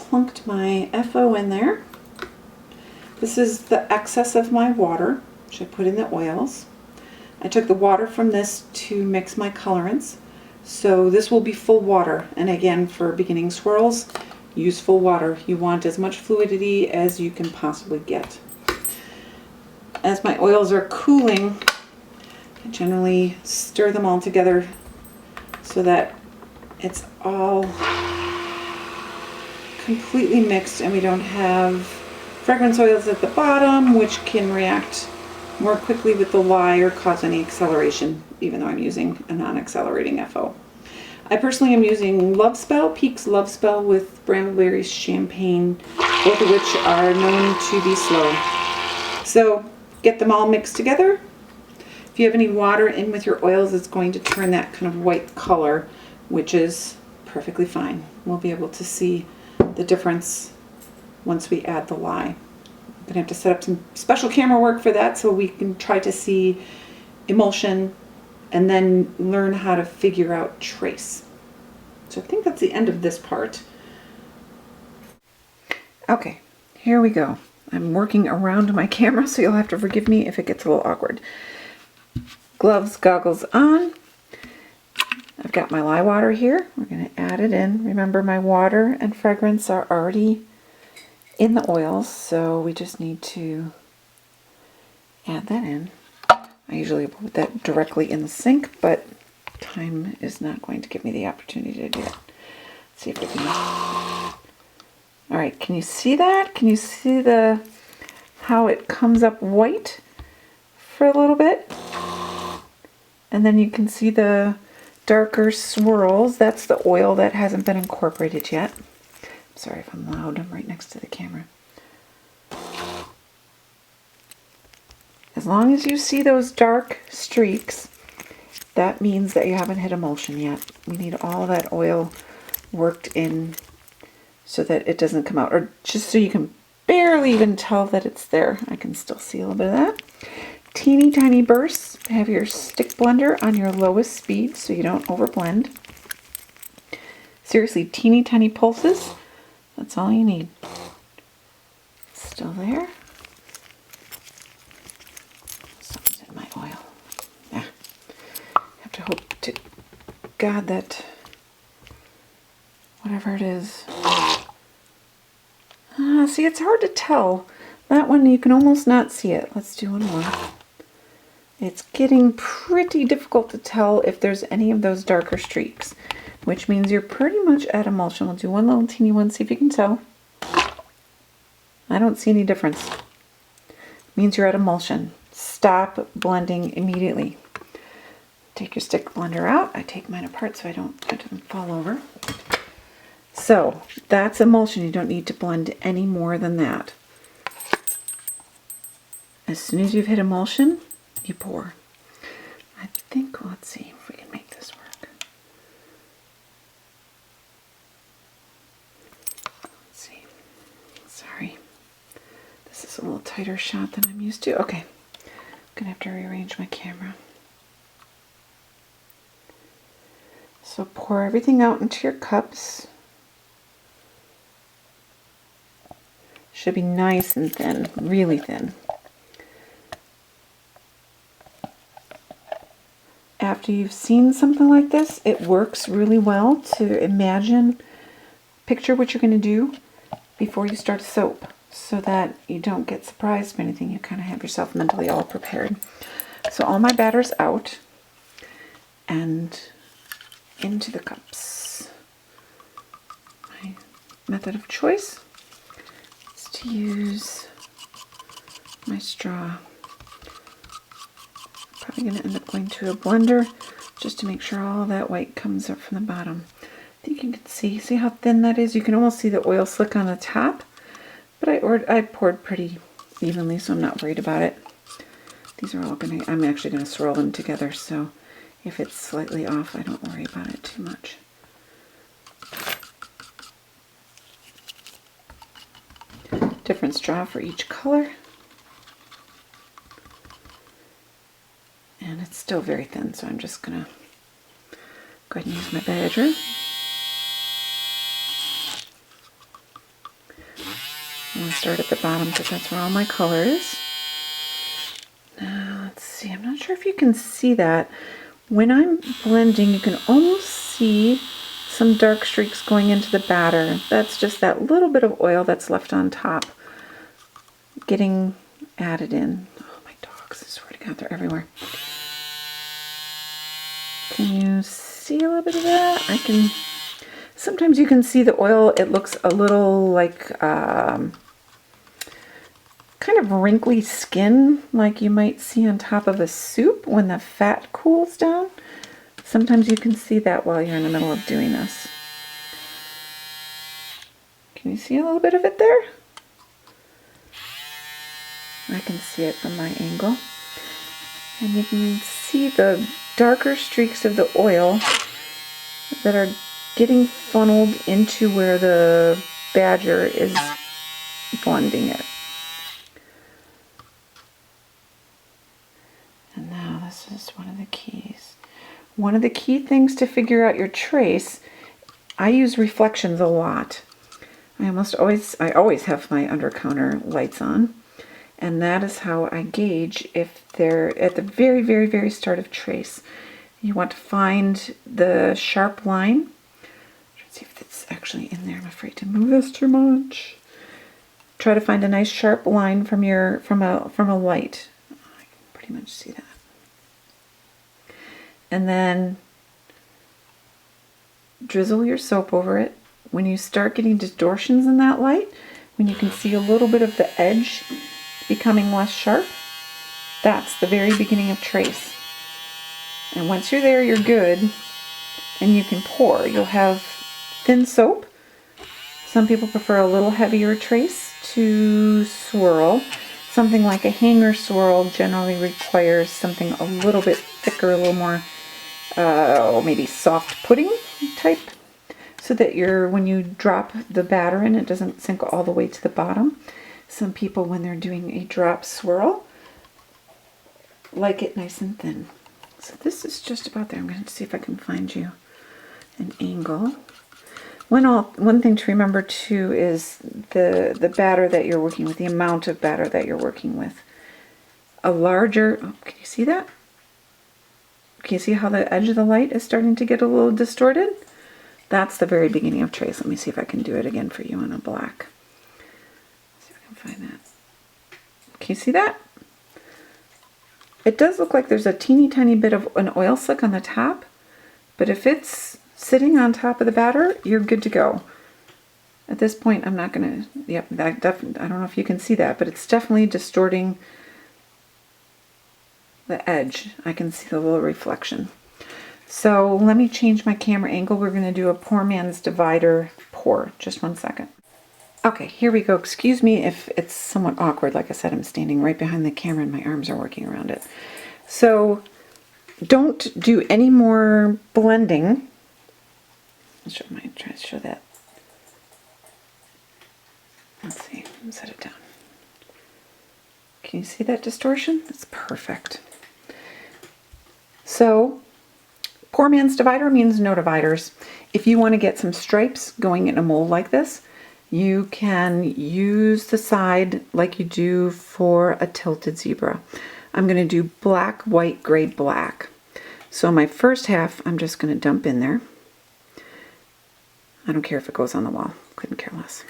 plunked my FO in there. This is the excess of my water, which I put in the oils. I took the water from this to mix my colorants. So this will be full water. And again, for beginning swirls, use full water. You want as much fluidity as you can possibly get. As my oils are cooling, I generally stir them all together so that it's all completely mixed and we don't have fragrance oils at the bottom, which can react more quickly with the lye or cause any acceleration, even though I'm using a non-accelerating FO. I personally am using Love Spell, Peak's Love Spell with Brambleberry Champagne, both of which are known to be slow. So get them all mixed together. If you have any water in with your oils, it's going to turn that kind of white color, which is perfectly fine. We'll be able to see the difference once we add the lye. I'm gonna have to set up some special camera work for that so we can try to see emulsion and then learn how to figure out trace. So I think that's the end of this part. Okay, here we go. I'm working around my camera, so you'll have to forgive me if it gets a little awkward. Gloves, goggles on. I've got my lye water here. We're going to add it in. Remember, my water and fragrance are already in the oils, so we just need to add that in. I usually put that directly in the sink, but time is not going to give me the opportunity to do it. Let's see if we can. All right, can you see that? Can you see how it comes up white for a little bit? And then you can see the darker swirls. That's the oil that hasn't been incorporated yet. Sorry if I'm loud, I'm right next to the camera. As long as you see those dark streaks, that means that you haven't hit emulsion yet. We need all that oil worked in so that it doesn't come out, or just so you can barely even tell that it's there. I can still see a little bit of that. Teeny tiny bursts. Have your stick blender on your lowest speed so you don't overblend. Seriously, teeny tiny pulses. That's all you need. Still there. Something's in my oil. Yeah. Have to hope to God that whatever it is. See, it's hard to tell. That one, you can almost not see it. Let's do one more. It's getting pretty difficult to tell if there's any of those darker streaks, which means you're pretty much at emulsion. We'll do one little teeny one, see if you can tell. I don't see any difference. It means you're at emulsion. Stop blending immediately. Take your stick blender out. I take mine apart so it doesn't fall over. So that's emulsion. You don't need to blend any more than that. As soon as you've hit emulsion, you pour. I think, let's see if we can make this work. Let's see. Sorry. This is a little tighter shot than I'm used to. Okay. I'm going to have to rearrange my camera. So pour everything out into your cups. Should be nice and thin, really thin. After you've seen something like this, it works really well to picture what you're going to do before you start soap, so that you don't get surprised by anything. You kind of have yourself mentally all prepared. So all my batter's out and into the cups. My method of choice is to use my straw. Probably going to end up going to a blender just to make sure all that white comes up from the bottom. I think you can see how thin that is. You can almost see the oil slick on the top, but I poured pretty evenly, so I'm not worried about it. These are all I'm actually going to swirl them together, so if it's slightly off, I don't worry about it too much. Different straw for each color. And it's still very thin, so I'm just going to go ahead and use my badger. I'm going to start at the bottom because that's where all my color is. Now, let's see. I'm not sure if you can see that. When I'm blending, you can almost see some dark streaks going into the batter. That's just that little bit of oil that's left on top getting added in. Oh, my dogs, I swear to God, they're everywhere. Can you see a little bit of that? Sometimes you can see the oil, it looks a little like kind of wrinkly skin, like you might see on top of a soup when the fat cools down. Sometimes you can see that while you're in the middle of doing this. Can you see a little bit of it there? I can see it from my angle. And you can see the darker streaks of the oil that are getting funneled into where the badger is blending it. And now this is one of the keys. One of the key things to figure out your trace, I use reflections a lot. I always have my under counter lights on, and that is how I gauge if they're at the very, very, very start of trace. You want to find the sharp line. Let's see if it's actually in there. I'm afraid to move this too much. Try to find a nice sharp line from a light. I can pretty much see that. And then drizzle your soap over it. When you start getting distortions in that light, when you can see a little bit of the edge becoming less sharp, that's the very beginning of trace. And once you're there, you're good, and you can pour. You'll have thin soap. Some people prefer a little heavier trace to swirl. Something like a hanger swirl generally requires something a little bit thicker, a little more maybe soft pudding type, so that when you drop the batter in, it doesn't sink all the way to the bottom. Some people, when they're doing a drop swirl, like it nice and thin. So this is just about there. I'm going to see if I can find you an angle. One thing to remember too is the batter that you're working with, the amount of batter that you're working with. A larger, can you see that? Can you see how the edge of the light is starting to get a little distorted? That's the very beginning of trace. Let me see if I can do it again for you in a black. Let's see if I can find that. Can you see that? It does look like there's a teeny tiny bit of an oil slick on the top, but if it's sitting on top of the batter, you're good to go. At this point, I'm not going to, yep, I don't know if you can see that, but it's definitely distorting the edge. I can see the little reflection. So let me change my camera angle. We're going to do a poor man's divider pour. Just 1 second. Okay, here we go. Excuse me if it's somewhat awkward. Like I said, I'm standing right behind the camera and my arms are working around it. So don't do any more blending. Try to show that. Let's see. Set it down. Can you see that distortion? It's perfect. So, poor man's divider means no dividers. If you want to get some stripes going in a mold like this, you can use the side like you do for a tilted zebra. I'm going to do black, white, gray, black. So my first half, I'm just going to dump in there. I don't care if it goes on the wall. Couldn't care less.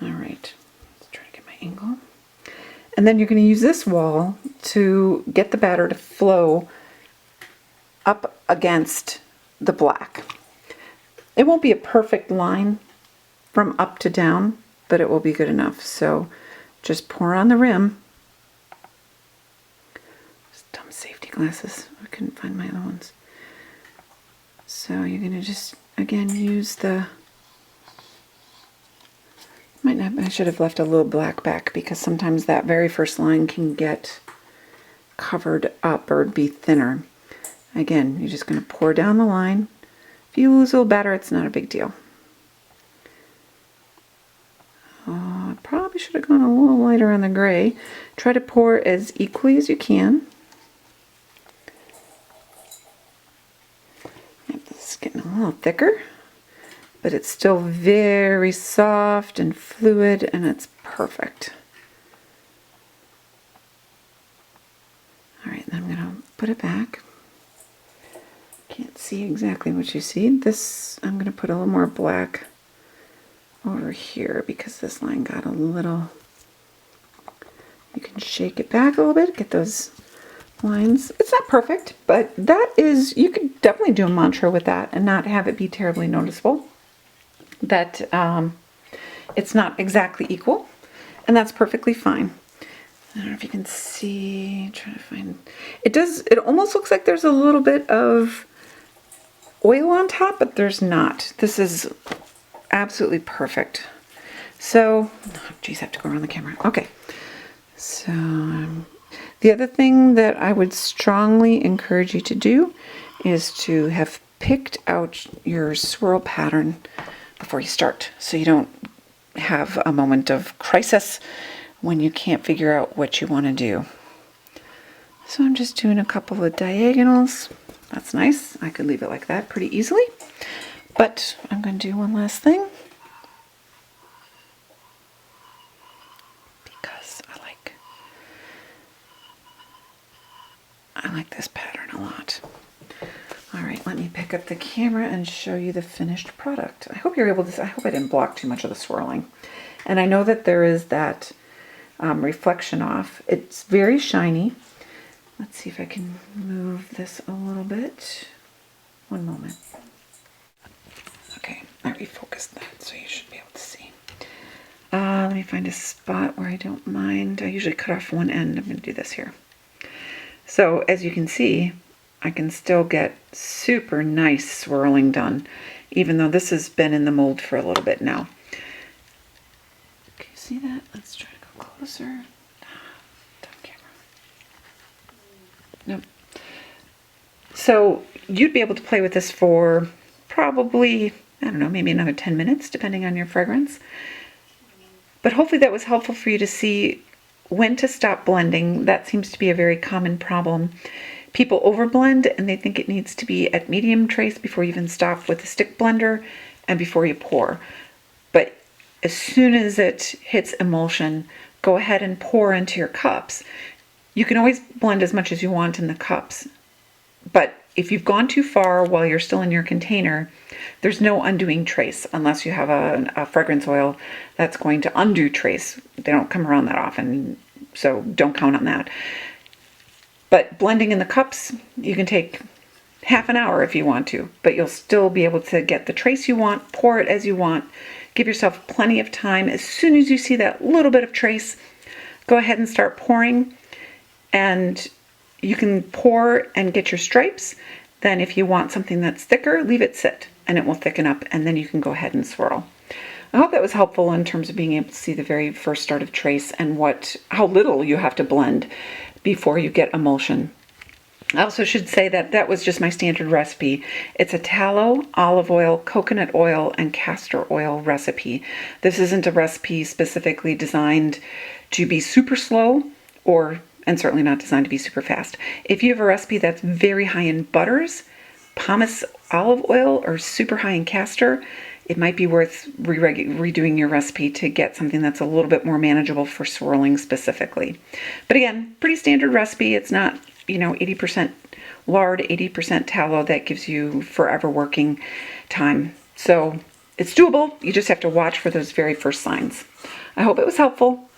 All right. Let's try to get my angle. And then you're going to use this wall to get the batter to flow up against the black. It won't be a perfect line from up to down, but it will be good enough. So just pour on the rim. Just dumb safety glasses. I couldn't find my other ones. So you're going to just, again, use the... I should have left a little black back because sometimes that very first line can get covered up or be thinner. Again, you're just going to pour down the line. If you lose a little batter, it's not a big deal. I probably should have gone a little lighter on the gray. Try to pour as equally as you can. Yep, this is getting a little thicker. but it's still very soft and fluid, and it's perfect. All right, then I'm gonna put it back. Can't see exactly what you see. This, I'm gonna put a little more black over here because this line got a little, you can shake it back a little bit, get those lines. It's not perfect, but that is, you could definitely do a mantra with that and not have it be terribly noticeable that it's not exactly equal, and that's perfectly fine. I don't know if you can see, trying to find, it does, it almost looks like there's a little bit of oil on top, but there's not. This is absolutely perfect. So, oh, geez, I have to go around the camera. Okay, so the other thing that I would strongly encourage you to do is to have picked out your swirl pattern before you start, so you don't have a moment of crisis when you can't figure out what you want to do. So I'm just doing a couple of diagonals. That's nice. I could leave it like that pretty easily, but I'm going to do one last thing because I like this pattern a lot. All right, let me pick up the camera and show you the finished product. I hope you're able to, I hope I didn't block too much of the swirling. And I know that there is that reflection off. It's very shiny. Let's see if I can move this a little bit. One moment. Okay, I refocused that, so you should be able to see. Let me find a spot where I don't mind. I usually cut off one end. I'm going to do this here. So as you can see, I can still get super nice swirling done, even though this has been in the mold for a little bit now. Can you see that? Let's try to go closer. Down camera. Nope. So you'd be able to play with this for probably, I don't know, maybe another 10 minutes, depending on your fragrance. But hopefully that was helpful for you to see when to stop blending. That seems to be a very common problem. People overblend and they think it needs to be at medium trace before you even stop with the stick blender and before you pour. But as soon as it hits emulsion, go ahead and pour into your cups. You can always blend as much as you want in the cups, but if you've gone too far while you're still in your container, there's no undoing trace unless you have a fragrance oil that's going to undo trace. They don't come around that often, so don't count on that. But blending in the cups, you can take half an hour if you want to, but you'll still be able to get the trace you want, pour it as you want, give yourself plenty of time. As soon as you see that little bit of trace, go ahead and start pouring, and you can pour and get your stripes. Then if you want something that's thicker, leave it sit and it will thicken up, and then you can go ahead and swirl. I hope that was helpful in terms of being able to see the very first start of trace and how little you have to blend before you get emulsion. I also should say that that was just my standard recipe. It's a tallow, olive oil, coconut oil, and castor oil recipe. This isn't a recipe specifically designed to be super slow and certainly not designed to be super fast. If you have a recipe that's very high in butters, pomace olive oil, or super high in castor, it might be worth redoing your recipe to get something that's a little bit more manageable for swirling specifically. But again, pretty standard recipe. It's not, 80% lard, 80% tallow. That gives you forever working time. So it's doable. You just have to watch for those very first signs. I hope it was helpful.